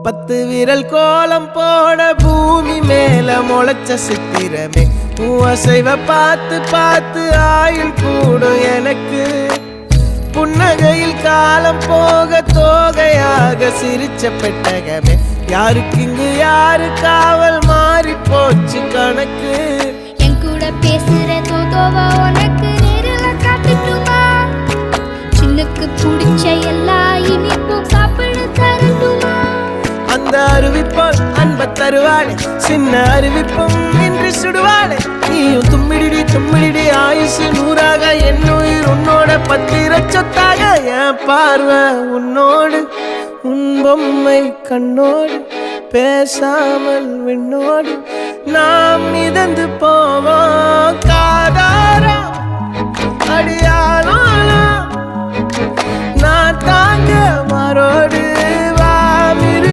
10 விரல் கோலம் போட பூமி மேல முளைச்ச சித்திரமே அசைவ பார்த்து பார்த்து ஆயுள் கூடும் எனக்கு புன்னகையில் காலம் போக தோகையாக சிரிச்ச பெட்டகமே யாருக்கு இங்கு யாரு காவல் மாறி போச்சு கணக்கு என் கூட பேசுற தோதோவா உனக்கு நேரில் காட்டுட்டுமா சின்னுக்கு பிடிச்ச எல்லா இனிப்பும் சாப்பிட தரட்டுமா அந்த அறிவிப்பால் அன்ப தருவாளே சின்ன அறிவிப்பும் இன்று சுடுவாளே நீயும் தும்மிடி தும்மிடி ஆயுசு 100ஆக என் உயிர் உன்னோட 10 சொத்தாக என் பார்வை உன்னோடு உன் பொம்மை கண்ணோடு பேசாமல் விண்ணோடு நாம் மிதந்து போவோம் காதாரா அடியாளோ நான் தாங்க மாறோடு